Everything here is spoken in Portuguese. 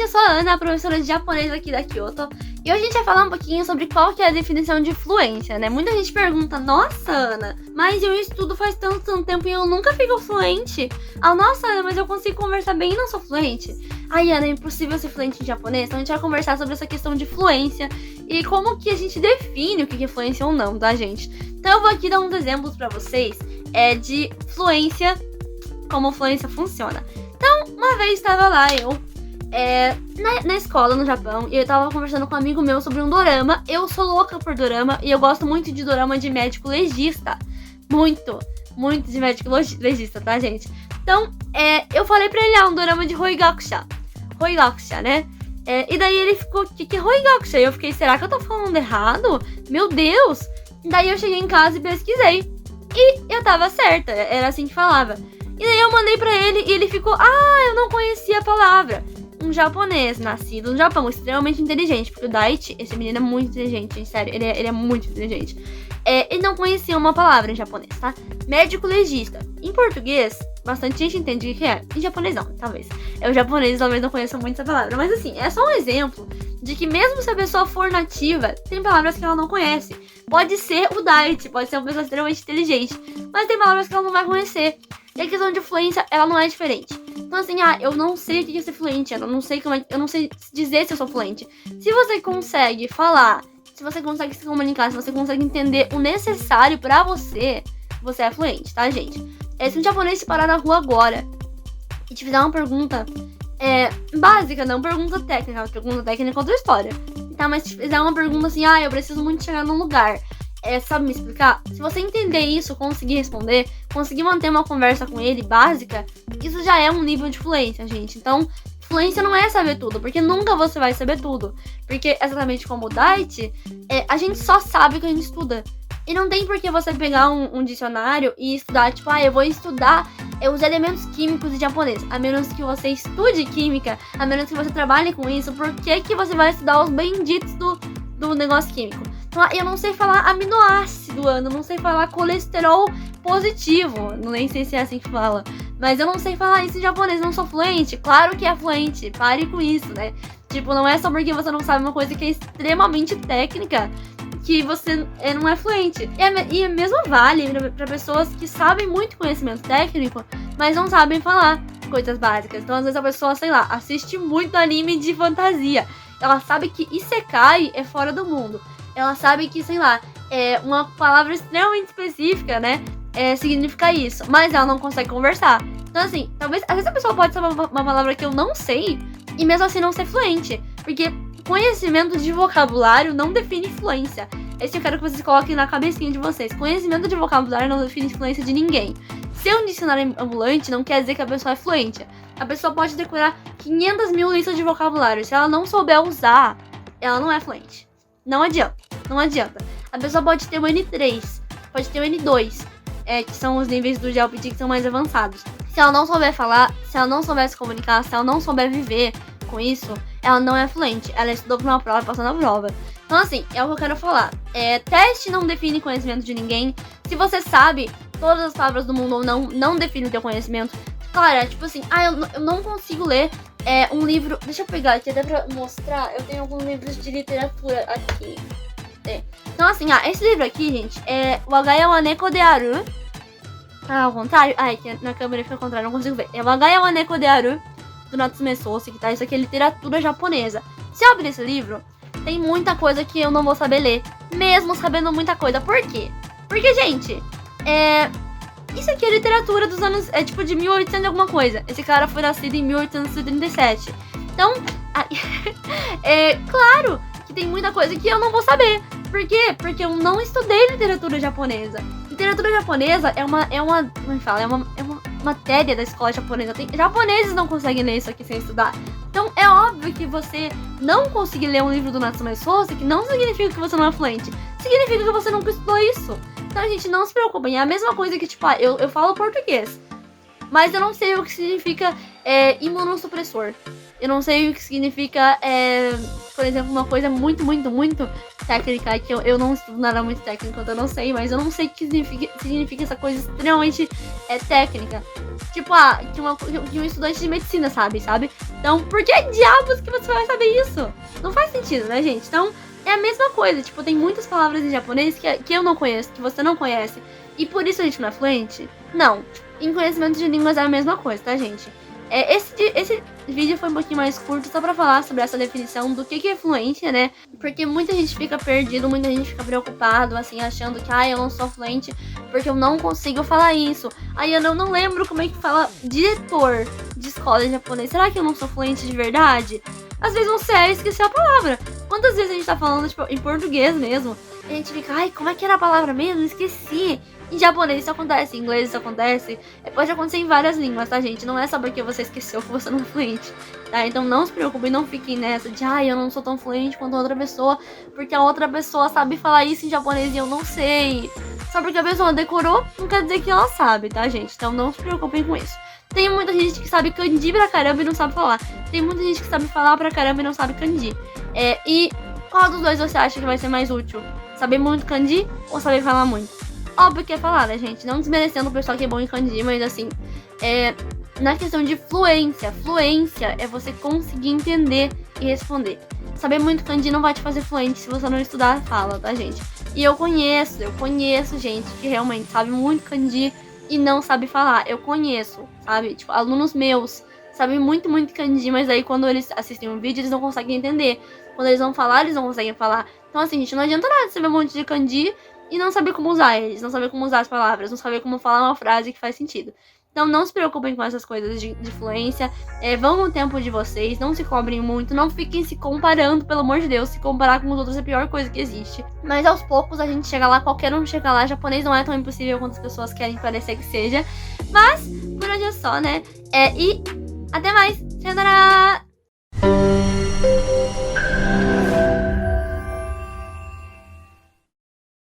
eu sou a Ana, professora de japonês aqui da Kyoto. E hoje a gente vai falar um pouquinho sobre qual que é a definição de fluência, né? Muita gente pergunta, nossa, Ana, mas eu estudo faz tanto tempo e eu nunca fico fluente. Nossa, Ana, mas eu consigo conversar bem e não sou fluente. Ana, é impossível ser fluente em japonês? Então a gente vai conversar sobre essa questão de fluência e como que a gente define o que é fluência ou não, tá, gente? Então eu vou aqui dar uns exemplos pra vocês de fluência, como fluência funciona. Então, uma vez estava lá eu na escola no Japão e eu tava conversando com um amigo meu sobre um dorama. Eu sou louca por dorama e eu gosto muito de dorama de médico legista. Muito de médico legista, tá, gente? Então, eu falei pra ele, um dorama de Roigakusha, né? E daí ele ficou, que é Roigakusha? E eu fiquei, será que eu tô falando errado? Meu Deus! Daí eu cheguei em casa e pesquisei. E eu tava certa, era assim que falava. E daí eu mandei pra ele e ele ficou, eu não conhecia a palavra. Um japonês, nascido no Japão, extremamente inteligente, porque o Daichi, esse menino é muito inteligente, sério, ele é muito inteligente. Ele não conhecia uma palavra em japonês, tá? Médico legista. Em português, bastante gente entende o que é. Em japonês não, talvez. O japonês talvez não conheça muito essa palavra. Mas assim, é só um exemplo de que mesmo se a pessoa for nativa, tem palavras que ela não conhece. Pode ser o Daichi, pode ser uma pessoa extremamente inteligente, mas tem palavras que ela não vai conhecer. E a questão de fluência, ela não é diferente. Então assim, eu não sei o que é ser fluente, eu não sei dizer se eu sou fluente. Se você consegue falar, se você consegue se comunicar, se você consegue entender o necessário pra você, você é fluente, tá, gente? Se um japonês te parar na rua agora e te fizer uma pergunta básica, não pergunta técnica, pergunta técnica é outra história. Tá, mas se fizer uma pergunta assim, eu preciso muito chegar num lugar, sabe me explicar? Se você entender isso, conseguir responder, conseguir manter uma conversa com ele básica, isso já é um nível de fluência, gente. Então, fluência não é saber tudo, porque nunca você vai saber tudo. Porque, exatamente como o Daichi, a gente só sabe o que a gente estuda. E não tem por que você pegar um dicionário e estudar, tipo, eu vou estudar os elementos químicos de japonês. A menos que você estude química, a menos que você trabalhe com isso, por que você vai estudar os benditos do negócio químico? Então, eu não sei falar aminoácido, eu não sei falar colesterol positivo, nem sei se é assim que fala. Mas eu não sei falar isso em japonês, não sou fluente. Claro que é fluente, pare com isso, né? Tipo, não é só porque você não sabe uma coisa que é extremamente técnica que você não é fluente. E mesmo vale pra pessoas que sabem muito conhecimento técnico, mas não sabem falar coisas básicas. Então, às vezes a pessoa, sei lá, assiste muito anime de fantasia. Ela sabe que Isekai é fora do mundo. Ela sabe que, sei lá, uma palavra extremamente específica, né? Significa isso. Mas ela não consegue conversar. Então, assim, talvez, às vezes a pessoa pode saber uma palavra que eu não sei e mesmo assim não ser fluente. Porque conhecimento de vocabulário não define fluência. Esse que eu quero que vocês coloquem na cabecinha de vocês. Conhecimento de vocabulário não define fluência de ninguém. Ser um dicionário ambulante não quer dizer que a pessoa é fluente. A pessoa pode decorar 500 mil listas de vocabulário. Se ela não souber usar, ela não é fluente. Não adianta. A pessoa pode ter o N3, pode ter o N2, que são os níveis do GLPT que são mais avançados. Se ela não souber falar, se ela não souber se comunicar, se ela não souber viver com isso, ela não é fluente. Ela estudou pra uma prova e passou na prova. Então, assim, é o que eu quero falar. Teste não define conhecimento de ninguém. Se você sabe todas as palavras do mundo ou não define o teu conhecimento. Claro, tipo assim, eu não consigo ler um livro. Deixa eu pegar aqui até pra mostrar. Eu tenho alguns livros de literatura aqui. Então, assim, esse livro aqui, gente, é Wagaya wa Neko de Aru. Ao contrário. Aqui na câmera fica ao contrário, não consigo ver. É Wagaya wa Neko de Aru, do Natsume Soseki, tá? Isso aqui é literatura japonesa. Se eu abrir esse livro, tem muita coisa que eu não vou saber ler, mesmo sabendo muita coisa. Por quê? Porque, gente, isso aqui é literatura dos anos, tipo de 1800 e alguma coisa. Esse cara foi nascido em 1837. Então, claro que tem muita coisa que eu não vou saber. Por quê? Porque eu não estudei literatura japonesa. Literatura japonesa é uma como fala? É uma matéria da escola japonesa. Japoneses não conseguem ler isso aqui sem estudar. Então é óbvio que você não conseguir ler um livro do Natsume Soseki não significa que você não é fluente. Significa que você nunca estudou isso. Então, gente, não se preocupem. É a mesma coisa que, tipo, eu falo português, mas eu não sei o que significa imunossupressor. Eu não sei o que significa, por exemplo, uma coisa muito, muito, muito técnica, que eu não estudo nada muito técnico, então eu não sei, mas eu não sei o que significa essa coisa extremamente técnica. Tipo, que um estudante de medicina sabe? Então, por que diabos que você vai saber isso? Não faz sentido, né, gente? Então, é a mesma coisa. Tipo, tem muitas palavras em japonês que eu não conheço, que você não conhece. E por isso a gente não é fluente? Não. Em conhecimento de línguas é a mesma coisa, tá, gente? Esse vídeo foi um pouquinho mais curto, só pra falar sobre essa definição do que é fluência, né? Porque muita gente fica perdido, muita gente fica preocupado, assim, achando que, eu não sou fluente porque eu não consigo falar isso. Aí eu não lembro como é que fala diretor de escola de japonês. Será que eu não sou fluente de verdade? Às vezes você esqueceu a palavra. Quantas vezes a gente tá falando, tipo, em português mesmo, a gente fica, como é que era a palavra mesmo? Esqueci. Em japonês isso acontece, em inglês isso acontece. Pode acontecer em várias línguas, tá, gente? Não é só porque você esqueceu que você não é fluente, tá? Então não se preocupem, não fiquem nessa de eu não sou tão fluente quanto a outra pessoa, porque a outra pessoa sabe falar isso em japonês e eu não sei. Só porque a pessoa decorou, não quer dizer que ela sabe, tá, gente? Então não se preocupem com isso. Tem muita gente que sabe kanji pra caramba e não sabe falar. Tem muita gente que sabe falar pra caramba e não sabe kanji. E qual dos dois você acha que vai ser mais útil? Saber muito kanji ou saber falar muito? Óbvio que é falar, né, gente? Não desmerecendo o pessoal que é bom em kanji, mas assim, na questão de fluência. Fluência é você conseguir entender e responder. Saber muito kanji não vai te fazer fluente se você não estudar a fala, tá, gente? E eu conheço gente que realmente sabe muito kanji e não sabe falar. Eu conheço, sabe? Tipo, alunos meus sabem muito, muito kanji, mas aí quando eles assistem um vídeo, eles não conseguem entender. Quando eles vão falar, eles não conseguem falar. Então, assim, gente, não adianta nada saber um monte de kanji e não saber como usar eles, não saber como usar as palavras, não saber como falar uma frase que faz sentido. Então não se preocupem com essas coisas de fluência, vão no tempo de vocês, não se cobrem muito, não fiquem se comparando, pelo amor de Deus, se comparar com os outros é a pior coisa que existe. Mas aos poucos a gente chega lá, qualquer um chega lá, japonês não é tão impossível quanto as pessoas querem parecer que seja. Mas por hoje é só, né? E até mais! Sayonara!